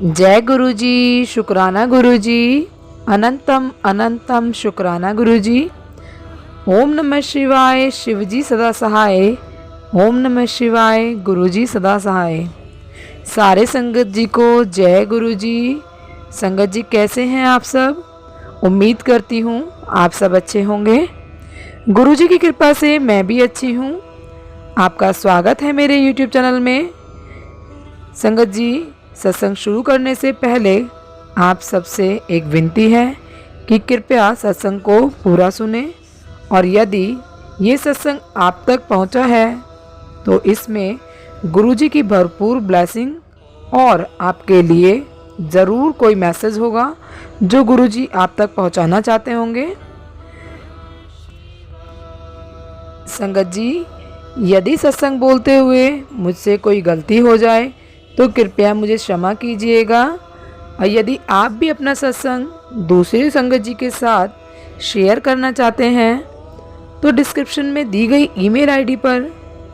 जय गुरुजी, शुक्राना गुरुजी, अनंतम अनंतम शुक्राना गुरुजी। ओम नमः शिवाय, शिवजी सदा सहाय। ओम नमः शिवाय, गुरुजी सदा सहाय। सारे संगत जी को जय गुरुजी। संगत जी कैसे हैं आप सब? उम्मीद करती हूँ आप सब अच्छे होंगे। गुरुजी की कृपा से मैं भी अच्छी हूँ। आपका स्वागत है मेरे YouTube चैनल में। संगत जी, सत्संग शुरू करने से पहले आप सबसे एक विनती है कि कृपया सत्संग को पूरा सुने, और यदि ये सत्संग आप तक पहुंचा है तो इसमें गुरुजी की भरपूर ब्लेसिंग और आपके लिए ज़रूर कोई मैसेज होगा जो गुरुजी आप तक पहुंचाना चाहते होंगे। संगत जी, यदि सत्संग बोलते हुए मुझसे कोई गलती हो जाए तो कृपया मुझे क्षमा कीजिएगा। और यदि आप भी अपना सत्संग दूसरे संगत जी के साथ शेयर करना चाहते हैं तो डिस्क्रिप्शन में दी गई ईमेल आईडी पर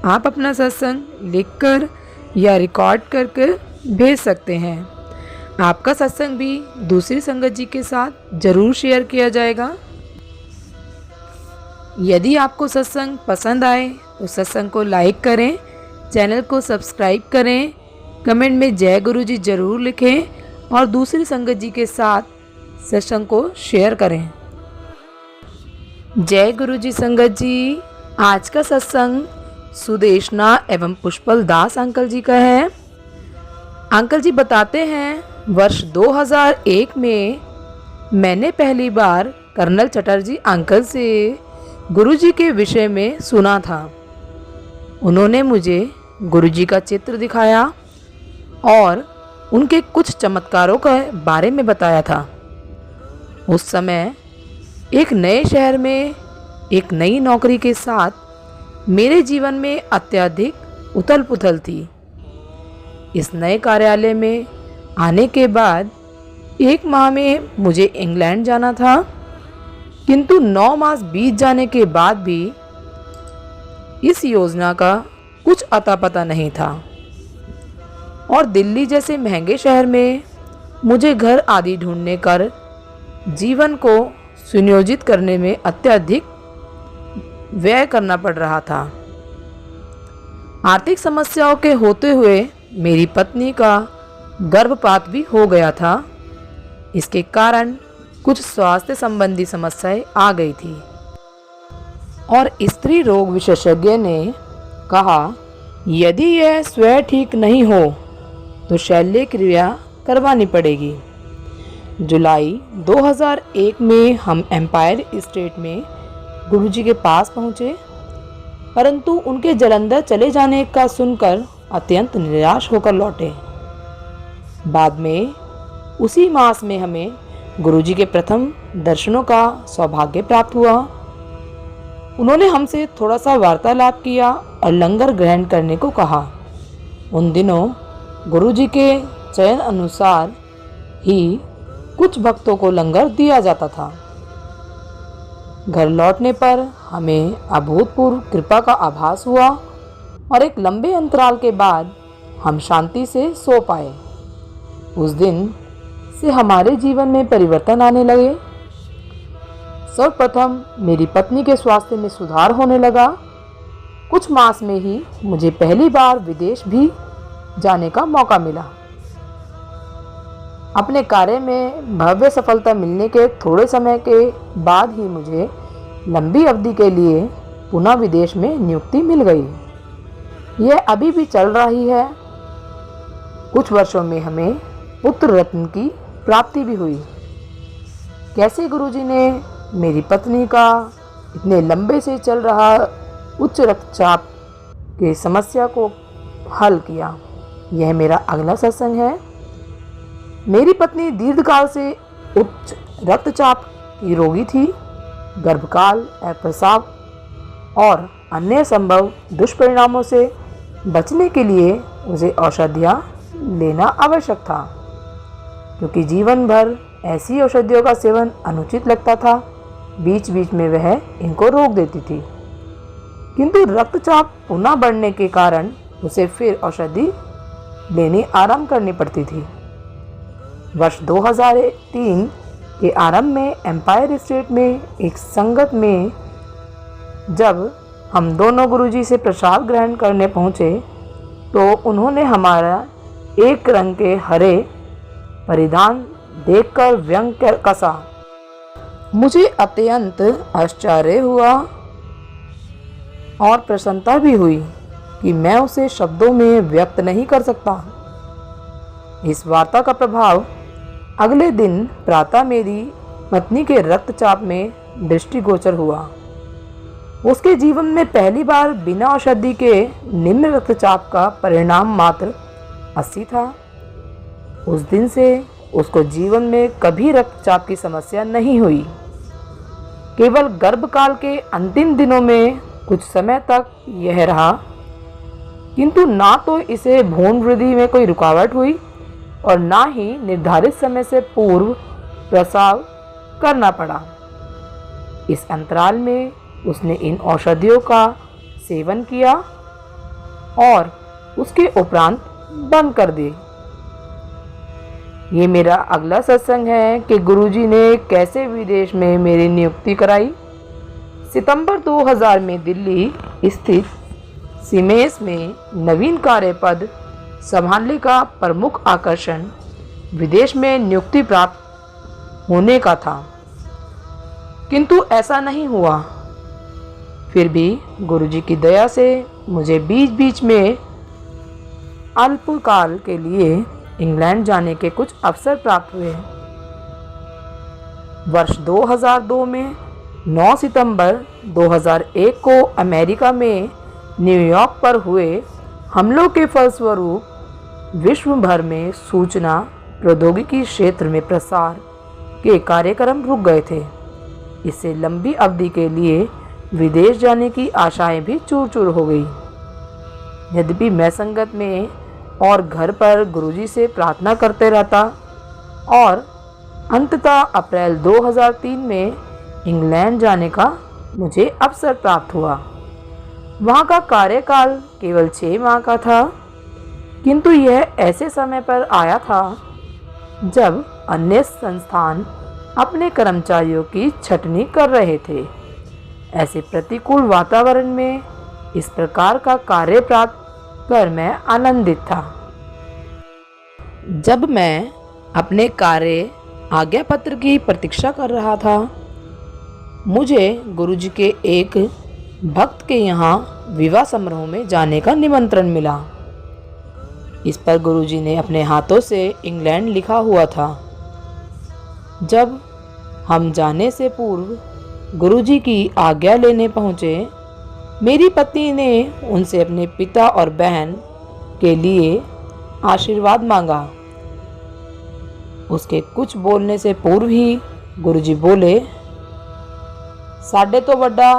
आप अपना सत्संग लिखकर या रिकॉर्ड करके भेज सकते हैं। आपका सत्संग भी दूसरी संगत जी के साथ ज़रूर शेयर किया जाएगा। यदि आपको सत्संग पसंद आए तो सत्संग को लाइक करें, चैनल को सब्सक्राइब करें, कमेंट में जय गुरुजी ज़रूर लिखें और दूसरी संगत जी के साथ सत्संग को शेयर करें। जय गुरुजी संगत जी। आज का सत्संग सुदेशना एवं पुष्पल दास अंकल जी का है। अंकल जी बताते हैं, वर्ष 2001 में मैंने पहली बार कर्नल चटर्जी अंकल से गुरुजी के विषय में सुना था। उन्होंने मुझे गुरुजी का चित्र दिखाया और उनके कुछ चमत्कारों के बारे में बताया था। उस समय एक नए शहर में एक नई नौकरी के साथ मेरे जीवन में अत्यधिक उथल पुथल थी। इस नए कार्यालय में आने के बाद 1 माह में मुझे इंग्लैंड जाना था, किंतु 9 मास बीत जाने के बाद भी इस योजना का कुछ अता पता नहीं था, और दिल्ली जैसे महंगे शहर में मुझे घर आदि ढूंढने कर जीवन को सुनियोजित करने में अत्यधिक व्यय करना पड़ रहा था। आर्थिक समस्याओं के होते हुए मेरी पत्नी का गर्भपात भी हो गया था। इसके कारण कुछ स्वास्थ्य संबंधी समस्याएं आ गई थी, और स्त्री रोग विशेषज्ञ ने कहा यदि यह स्वयं ठीक नहीं हो तो शल्य क्रिया करवानी पड़ेगी। जुलाई 2001 में हम एम्पायर स्टेट में गुरुजी के पास पहुँचे, परंतु उनके जलंधर चले जाने का सुनकर अत्यंत निराश होकर लौटे। बाद में उसी मास में हमें गुरुजी के प्रथम दर्शनों का सौभाग्य प्राप्त हुआ। उन्होंने हमसे थोड़ा सा वार्तालाप किया और लंगर ग्रहण करने को कहा। उन दिनों गुरुजी के चयन अनुसार ही कुछ भक्तों को लंगर दिया जाता था। घर लौटने पर हमें अभूतपूर्व कृपा का आभास हुआ, और एक लंबे अंतराल के बाद हम शांति से सो पाए। उस दिन से हमारे जीवन में परिवर्तन आने लगे। सर्वप्रथम मेरी पत्नी के स्वास्थ्य में सुधार होने लगा। कुछ मास में ही मुझे पहली बार विदेश भी जाने का मौका मिला। अपने कार्य में भव्य सफलता मिलने के थोड़े समय के बाद ही मुझे लंबी अवधि के लिए पुनः विदेश में नियुक्ति मिल गई। यह अभी भी चल रही है। कुछ वर्षों में हमें पुत्र रत्न की प्राप्ति भी हुई। कैसे गुरुजी ने मेरी पत्नी का इतने लंबे से चल रहा उच्च रक्तचाप की समस्या को हल किया, यह मेरा अगला सत्संग है। मेरी पत्नी दीर्घकाल से उच्च रक्तचाप की रोगी थी। गर्भकाल, प्रसव और अन्य संभव दुष्परिणामों से बचने के लिए उसे औषधियाँ लेना आवश्यक था, क्योंकि जीवन भर ऐसी औषधियों का सेवन अनुचित लगता था। बीच बीच में वह इनको रोक देती थी, किंतु रक्तचाप पुनः बढ़ने के कारण उसे फिर औषधि लेनी आरंभ करनी पड़ती थी। वर्ष 2003 के आरंभ में एम्पायर स्टेट में एक संगत में जब हम दोनों गुरुजी से प्रसाद ग्रहण करने पहुँचे तो उन्होंने हमारा एक रंग के हरे परिधान देखकर व्यंग कसा। मुझे अत्यंत आश्चर्य हुआ और प्रसन्नता भी हुई कि मैं उसे शब्दों में व्यक्त नहीं कर सकता। इस वार्ता का प्रभाव अगले दिन प्रातः मेरी पत्नी के रक्तचाप में दृष्टिगोचर हुआ। उसके जीवन में पहली बार बिना औषधि के निम्न रक्तचाप का परिणाम मात्र 80 था। उस दिन से उसको जीवन में कभी रक्तचाप की समस्या नहीं हुई। केवल गर्भकाल के अंतिम दिनों में कुछ समय तक यह रहा, किंतु ना तो इसे भ्रूण वृद्धि में कोई रुकावट हुई और ना ही निर्धारित समय से पूर्व प्रसव करना पड़ा। इस अंतराल में उसने इन औषधियों का सेवन किया और उसके उपरांत बंद कर दी। ये मेरा अगला सत्संग है कि गुरुजी ने कैसे विदेश में मेरी नियुक्ति कराई। सितंबर 2000 में दिल्ली स्थित सीमेस में नवीन कार्य पद संभालने का प्रमुख आकर्षण विदेश में नियुक्ति प्राप्त होने का था, किंतु ऐसा नहीं हुआ। फिर भी गुरुजी की दया से मुझे बीच बीच में अल्पकाल के लिए इंग्लैंड जाने के कुछ अवसर प्राप्त हुए। वर्ष 2002 में 9 सितंबर 2001 को अमेरिका में न्यूयॉर्क पर हुए हमलों के फलस्वरूप विश्व भर में सूचना प्रौद्योगिकी क्षेत्र में प्रसार के कार्यक्रम रुक गए थे। इससे लंबी अवधि के लिए विदेश जाने की आशाएं भी चूर चूर हो गई। यद्यपि मैं संगत में और घर पर गुरुजी से प्रार्थना करते रहता और अंततः अप्रैल 2003 में इंग्लैंड जाने का मुझे अवसर प्राप्त हुआ। वहाँ का कार्यकाल केवल 6 माह का था, किंतु यह ऐसे समय पर आया था जब अन्य संस्थान अपने कर्मचारियों की छटनी कर रहे थे। ऐसे प्रतिकूल वातावरण में इस प्रकार का कार्य प्राप्त कर मैं आनंदित था। जब मैं अपने कार्य आज्ञा पत्र की प्रतीक्षा कर रहा था, मुझे गुरुजी के एक भक्त के यहाँ विवाह समारोह में जाने का निमंत्रण मिला। इस पर गुरुजी ने अपने हाथों से इंग्लैंड लिखा हुआ था। जब हम जाने से पूर्व गुरुजी की आज्ञा लेने पहुँचे, मेरी पत्नी ने उनसे अपने पिता और बहन के लिए आशीर्वाद मांगा। उसके कुछ बोलने से पूर्व ही गुरुजी बोले, साढ़े तो बड़ा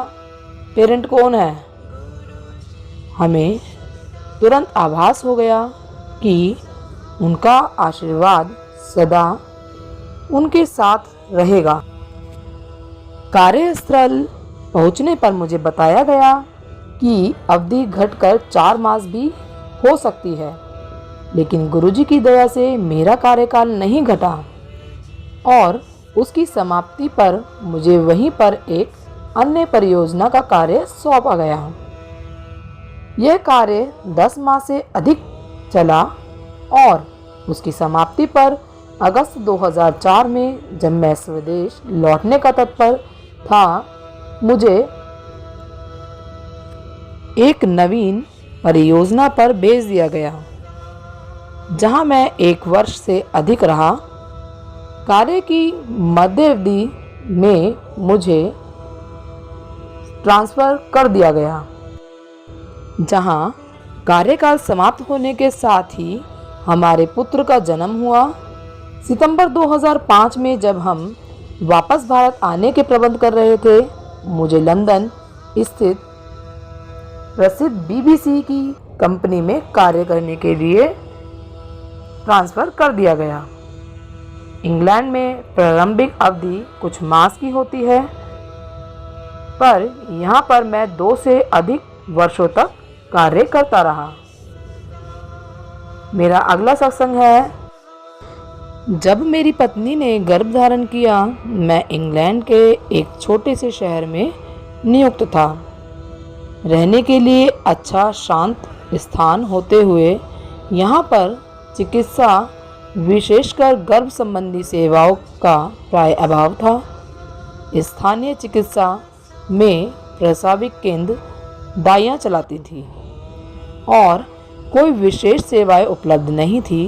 पेरेंट कौन है। हमें तुरंत आभास हो गया कि उनका आशीर्वाद सदा उनके साथ रहेगा। कार्यस्थल पहुंचने पर मुझे बताया गया कि अवधि घटकर 4 मास भी हो सकती है, लेकिन गुरुजी की दया से मेरा कार्यकाल नहीं घटा और उसकी समाप्ति पर मुझे वहीं पर एक अन्य परियोजना का कार्य सौंपा गया। यह कार्य 10 माह से अधिक चला और उसकी समाप्ति पर अगस्त 2004 में जब मैं स्वदेश लौटने का तत्पर था, मुझे एक नवीन परियोजना पर भेज दिया गया, जहां मैं 1 वर्ष से अधिक रहा। कार्य की मध्यावधि में मुझे ट्रांसफ़र कर दिया गया, जहां कार्यकाल समाप्त होने के साथ ही हमारे पुत्र का जन्म हुआ। सितंबर 2005 में जब हम वापस भारत आने के प्रबंध कर रहे थे, मुझे लंदन स्थित प्रसिद्ध BBC की कंपनी में कार्य करने के लिए ट्रांसफ़र कर दिया गया। इंग्लैंड में प्रारंभिक अवधि कुछ मास की होती है, पर यहाँ पर मैं 2 से अधिक वर्षों तक कार्य करता रहा। मेरा अगला सत्संग है जब मेरी पत्नी ने गर्भ धारण किया, मैं इंग्लैंड के एक छोटे से शहर में नियुक्त था। रहने के लिए अच्छा शांत स्थान होते हुए यहाँ पर चिकित्सा, विशेषकर गर्भ संबंधी सेवाओं का प्राय अभाव था। स्थानीय चिकित्सा में प्रसविक केंद्र दाइयाँ चलाती थी और कोई विशेष सेवाएं उपलब्ध नहीं थी।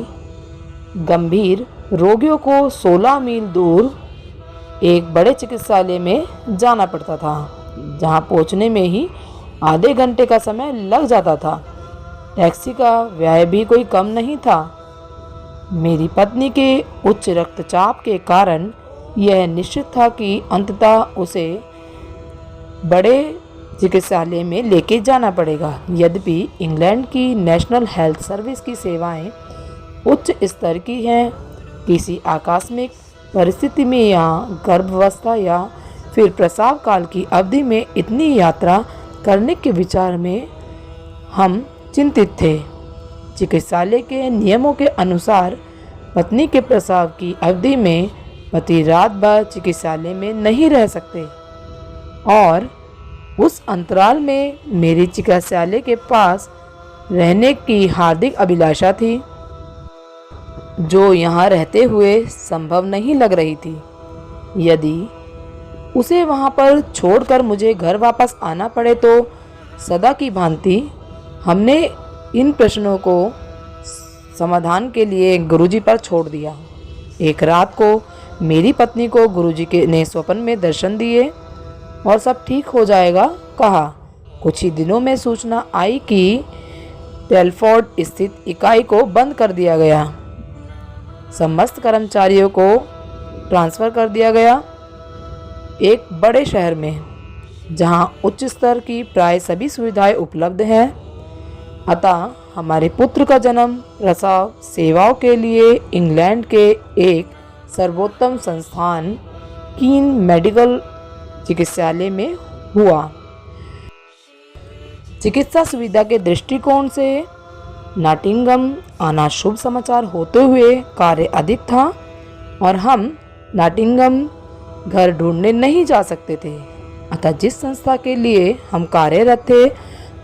गंभीर रोगियों को 16 मील दूर एक बड़े चिकित्सालय में जाना पड़ता था, जहां पहुंचने में ही आधे घंटे का समय लग जाता था। टैक्सी का व्यय भी कोई कम नहीं था। मेरी पत्नी के उच्च रक्तचाप के कारण यह निश्चित था कि अंततः उसे बड़े चिकित्सालय में लेके जाना पड़ेगा। यद्यपि इंग्लैंड की नेशनल हेल्थ सर्विस की सेवाएं उच्च स्तर की हैं, किसी आकस्मिक परिस्थिति में या गर्भावस्था या फिर प्रसव काल की अवधि में इतनी यात्रा करने के विचार में हम चिंतित थे। चिकित्सालय के नियमों के अनुसार पत्नी के प्रसव की अवधि में पति रात भर चिकित्सालय में नहीं रह सकते और उस अंतराल में मेरी चिकित्सालय के पास रहने की हार्दिक अभिलाषा थी, जो यहाँ रहते हुए संभव नहीं लग रही थी। यदि उसे वहाँ पर छोड़कर मुझे घर वापस आना पड़े तो सदा की भांति हमने इन प्रश्नों को समाधान के लिए गुरुजी पर छोड़ दिया। एक रात को मेरी पत्नी को गुरुजी ने स्वप्न में दर्शन दिए और सब ठीक हो जाएगा कहा। कुछ ही दिनों में सूचना आई कि टेलफोर्ड स्थित इकाई को बंद कर दिया गया। समस्त कर्मचारियों को ट्रांसफ़र कर दिया गया एक बड़े शहर में, जहां उच्च स्तर की प्राय सभी सुविधाएं उपलब्ध हैं। अतः हमारे पुत्र का जन्म प्रसव सेवाओं के लिए इंग्लैंड के एक सर्वोत्तम संस्थान कीन मेडिकल चिकित्सालय में हुआ। चिकित्सा सुविधा के दृष्टिकोण से नॉटिंघम आना शुभ समाचार होते हुए कार्य अधिक था और हम नॉटिंघम घर ढूंढने नहीं जा सकते थे। अतः जिस संस्था के लिए हम कार्यरत थे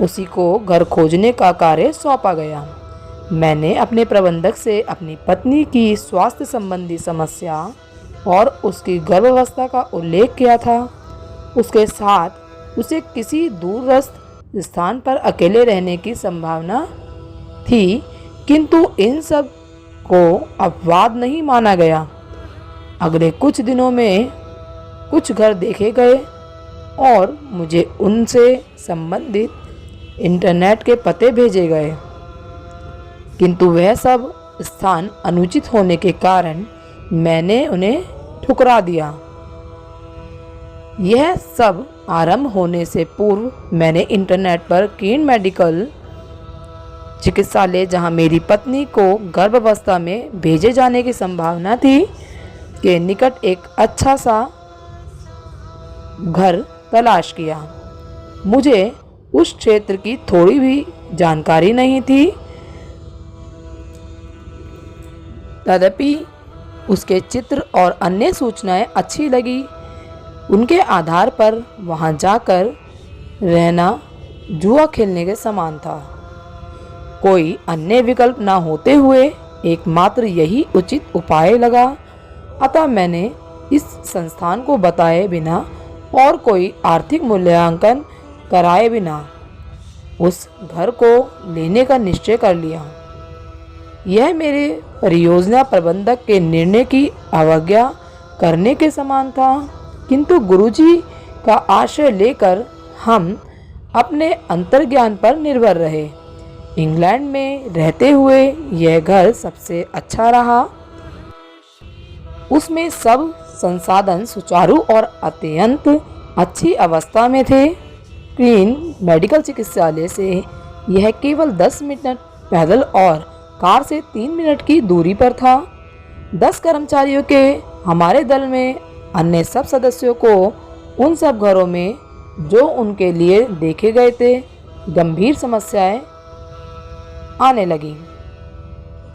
उसी को घर खोजने का कार्य सौंपा गया। मैंने अपने प्रबंधक से अपनी पत्नी की स्वास्थ्य संबंधी समस्या और उसकी गर्भावस्था का उल्लेख किया था। उसके साथ उसे किसी दूरस्थ स्थान पर अकेले रहने की संभावना थी, किंतु इन सब को अपवाद नहीं माना गया। अगले कुछ दिनों में कुछ घर देखे गए और मुझे उनसे संबंधित इंटरनेट के पते भेजे गए, किंतु वह सब स्थान अनुचित होने के कारण मैंने उन्हें ठुकरा दिया। यह सब आरंभ होने से पूर्व मैंने इंटरनेट पर कीन मेडिकल चिकित्सालय, जहां मेरी पत्नी को गर्भावस्था में भेजे जाने की संभावना थी, के निकट एक अच्छा सा घर तलाश किया। मुझे उस क्षेत्र की थोड़ी भी जानकारी नहीं थी, तदपि उसके चित्र और अन्य सूचनाएं अच्छी लगी। उनके आधार पर वहां जाकर रहना जुआ खेलने के समान था। कोई अन्य विकल्प न होते हुए एकमात्र यही उचित उपाय लगा। अतः मैंने इस संस्थान को बताए बिना और कोई आर्थिक मूल्यांकन कराए बिना उस घर को लेने का निश्चय कर लिया। यह मेरे परियोजना प्रबंधक के निर्णय की अवज्ञा करने के समान था, किंतु गुरुजी का आश्रय लेकर हम अपने अंतर्ज्ञान पर निर्भर रहे। इंग्लैंड में रहते हुए यह घर सबसे अच्छा रहा। उसमें सब संसाधन सुचारू और अत्यंत अच्छी अवस्था में थे। क्वीन मेडिकल चिकित्सालय से यह केवल 10 मिनट पैदल और कार से 3 मिनट की दूरी पर था। 10 कर्मचारियों के हमारे दल में अन्य सब सदस्यों को उन सब घरों में जो उनके लिए देखे गए थे गंभीर समस्याएं आने लगी।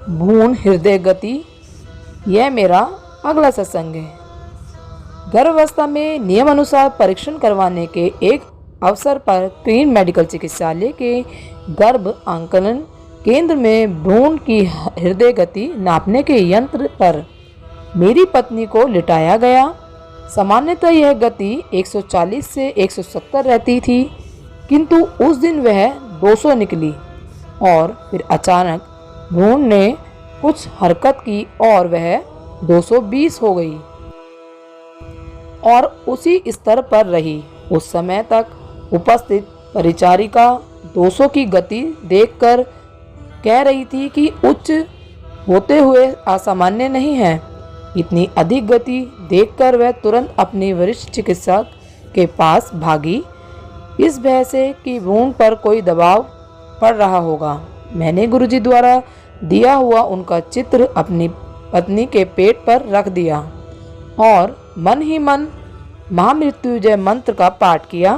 भ्रूण हृदय गति यह मेरा अगला सत्संग है। गर्भावस्था में नियमानुसार परीक्षण करवाने के एक अवसर पर क्वीन मेडिकल चिकित्सालय के गर्भ आंकलन केंद्र में भ्रूण की हृदय गति नापने के यंत्र पर मेरी पत्नी को लिटाया गया। सामान्यतः यह गति 140 से 170 रहती थी, किंतु उस दिन वह 200 निकली और फिर अचानक भ्रूण ने कुछ हरकत की और वह 220 हो गई और उसी स्तर पर रही। उस समय तक उपस्थित परिचारिका 200 की गति देखकर कह रही थी कि उच्च होते हुए असामान्य नहीं है। इतनी अधिक गति देखकर वह तुरंत अपनी वरिष्ठ चिकित्सक के पास भागी, इस भय से कि भ्रूण पर कोई दबाव पड़ रहा होगा। मैंने गुरुजी द्वारा दिया हुआ उनका चित्र अपनी पत्नी के पेट पर रख दिया और मन ही मन महामृत्युंजय मंत्र का पाठ किया।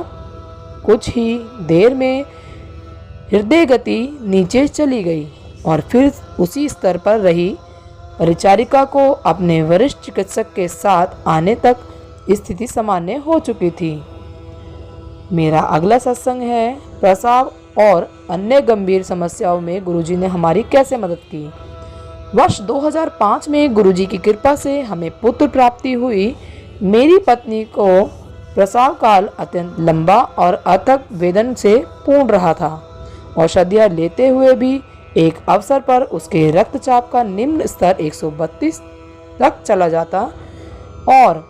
कुछ ही देर में हृदय गति नीचे चली गई और फिर उसी स्तर पर रही। परिचारिका को अपने वरिष्ठ चिकित्सक के साथ आने तक स्थिति सामान्य हो चुकी थी। मेरा अगला सत्संग है प्रसव और अन्य गंभीर समस्याओं में गुरुजी ने हमारी कैसे मदद की। वर्ष 2005 में गुरुजी की कृपा से हमें पुत्र प्राप्ति हुई। मेरी पत्नी को प्रसव काल अत्यंत लंबा और अथक वेदन से पूर्ण रहा था। औषधियाँ लेते हुए भी एक अवसर पर उसके रक्तचाप का निम्न स्तर 132 तक चला जाता और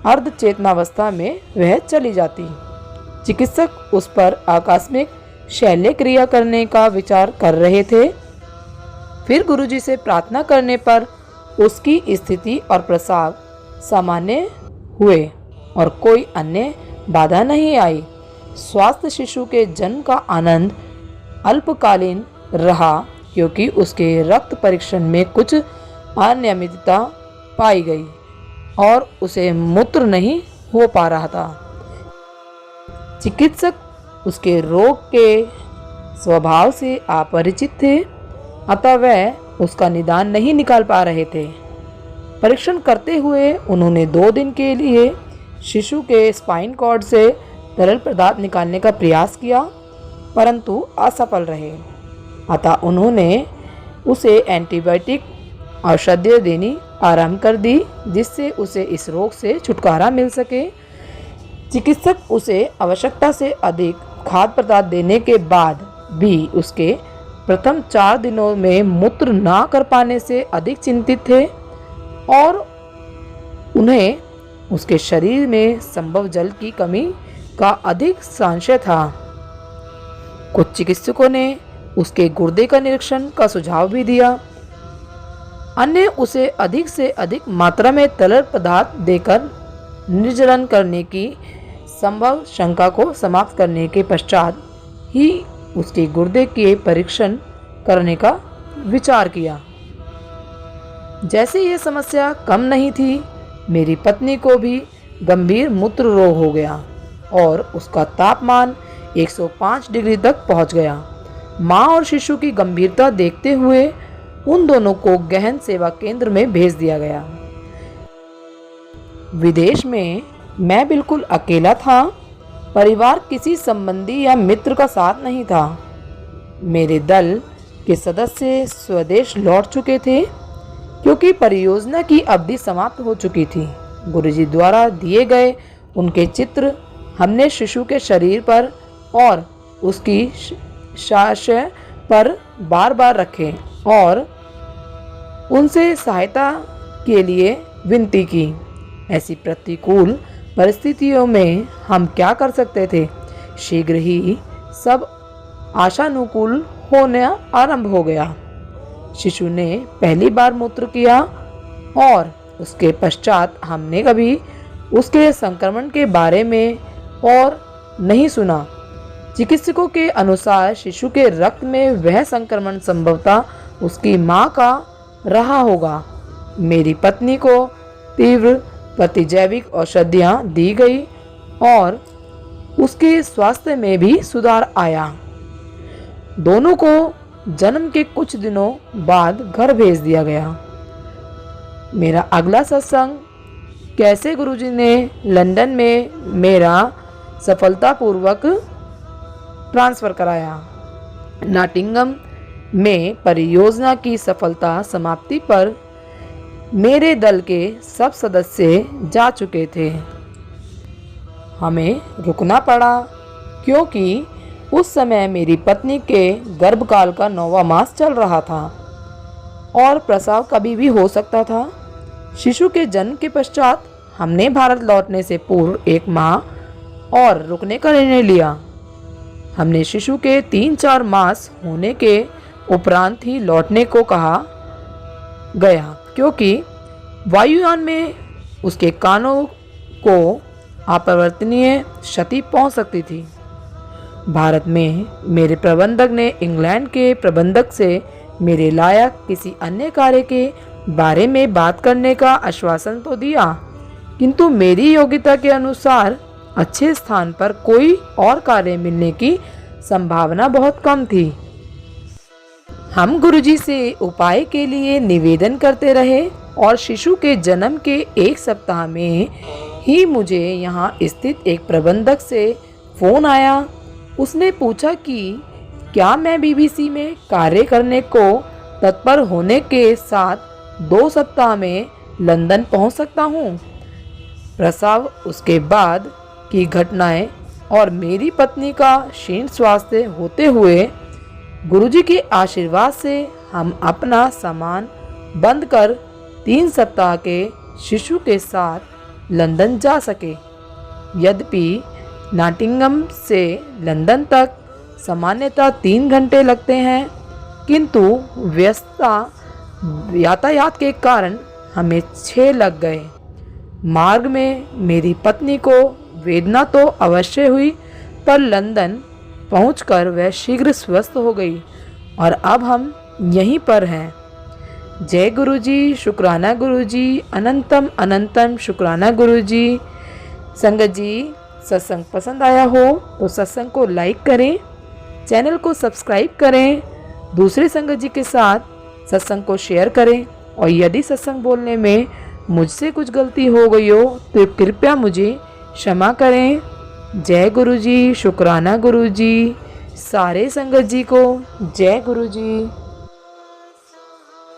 अर्ध चेतनावस्था में वह चली जाती। चिकित्सक उस पर आकस्मिक शल्य क्रिया करने का विचार कर रहे थे। फिर गुरुजी से प्रार्थना करने पर उसकी स्थिति और प्रसव सामान्य हुए और कोई अन्य बाधा नहीं आई। स्वास्थ्य शिशु के जन्म का आनंद अल्पकालीन रहा क्योंकि उसके रक्त परीक्षण में कुछ अनियमितता पाई गई और उसे मूत्र नहीं हो पा रहा था। चिकित्सक उसके रोग के स्वभाव से अपरिचित थे, अतः वह उसका निदान नहीं निकाल पा रहे थे। परीक्षण करते हुए उन्होंने 2 दिन के लिए शिशु के स्पाइन कॉर्ड से तरल पदार्थ निकालने का प्रयास किया, परंतु असफल रहे। अतः उन्होंने उसे एंटीबायोटिक औषधियाँ देनी आरंभ कर दी, जिससे उसे इस रोग से छुटकारा मिल सके। चिकित्सक उसे आवश्यकता से अधिक खाद्य पदार्थ देने के बाद भी उसके प्रथम 4 दिनों में मूत्र ना कर पाने से अधिक चिंतित थे और उन्हें उसके शरीर में संभव जल की कमी का अधिक संशय था। कुछ चिकित्सकों ने उसके गुर्दे का निरीक्षण का सुझाव भी दिया। अन्य उसे अधिक से अधिक मात्रा में तरल पदार्थ देकर निर्जलन करने की संभव शंका को समाप्त करने के पश्चात ही उसके गुर्दे के परीक्षण करने का विचार किया। जैसे ये समस्या कम नहीं थी, मेरी पत्नी को भी गंभीर मूत्र रोग हो गया और उसका तापमान 105 डिग्री तक पहुंच गया। माँ और शिशु की गंभीरता देखते हुए उन दोनों को गहन सेवा केंद्र में भेज दिया गया। विदेश में मैं बिल्कुल अकेला था। परिवार किसी संबंधी या मित्र का साथ नहीं था। मेरे दल के सदस्य स्वदेश लौट चुके थे क्योंकि परियोजना की अवधि समाप्त हो चुकी थी। गुरुजी द्वारा दिए गए उनके चित्र हमने शिशु के शरीर पर और उसकी शाशय पर बार बार रखे और उनसे सहायता के लिए विनती की। ऐसी प्रतिकूल परिस्थितियों में हम क्या कर सकते थे? शीघ्र ही सब आशानुकूल होना आरंभ हो गया। शिशु ने पहली बार मूत्र किया और उसके पश्चात हमने कभी उसके संक्रमण के बारे में और नहीं सुना। चिकित्सकों के अनुसार शिशु के रक्त में वह संक्रमण संभवतः उसकी मां का रहा होगा। मेरी पत्नी को तीव्र प्रतिजैविक औषधियाँ दी गई और उसके स्वास्थ्य में भी सुधार आया। दोनों को जन्म के कुछ दिनों बाद घर भेज दिया गया। मेरा अगला सत्संग कैसे गुरुजी ने लंदन में मेरा सफलतापूर्वक ट्रांसफ़र कराया। नॉटिंघम में परियोजना की सफलता समाप्ति पर मेरे दल के सब सदस्य जा चुके थे। हमें रुकना पड़ा क्योंकि उस समय मेरी पत्नी के गर्भकाल का 9वां मास चल रहा था और प्रसव कभी भी हो सकता था। शिशु के जन्म के पश्चात हमने भारत लौटने से पूर्व 1 माह और रुकने का निर्णय लिया। हमने शिशु के 3-4 मास होने के उपरांत ही लौटने को कहा गया क्योंकि वायुयान में उसके कानों को अपरिवर्तनीय क्षति पहुंच सकती थी। भारत में मेरे प्रबंधक ने इंग्लैंड के प्रबंधक से मेरे लायक किसी अन्य कार्य के बारे में बात करने का आश्वासन तो दिया, किंतु मेरी योग्यता के अनुसार अच्छे स्थान पर कोई और कार्य मिलने की संभावना बहुत कम थी। हम गुरुजी से उपाय के लिए निवेदन करते रहे और शिशु के जन्म के 1 सप्ताह में ही मुझे यहाँ स्थित एक प्रबंधक से फ़ोन आया। उसने पूछा कि क्या मैं बीबीसी में कार्य करने को तत्पर होने के साथ 2 सप्ताह में लंदन पहुँच सकता हूँ। प्रसव, उसके बाद की घटनाएं और मेरी पत्नी का क्षीण स्वास्थ्य होते हुए गुरुजी के आशीर्वाद से हम अपना सामान बंद कर 3 सप्ताह के शिशु के साथ लंदन जा सके। यद्यपि नॉटिंघम से लंदन तक सामान्यतः 3 घंटे लगते हैं, किंतु व्यस्तता यातायात के कारण हमें 6 लग गए। मार्ग में मेरी पत्नी को वेदना तो अवश्य हुई, पर लंदन पहुंचकर वह शीघ्र स्वस्थ हो गई और अब हम यहीं पर हैं। जय गुरुजी, शुक्राना गुरुजी, अनंतम अनंतम शुक्राना गुरुजी। संगत जी, सत्संग पसंद आया हो तो सत्संग को लाइक करें, चैनल को सब्सक्राइब करें, दूसरे संगत जी के साथ सत्संग को शेयर करें और यदि सत्संग बोलने में मुझसे कुछ गलती हो गई हो तो कृपया मुझे क्षमा करें। जय गुरुजी, शुक्राना गुरुजी। सारे संगत जी को जय गुरुजी।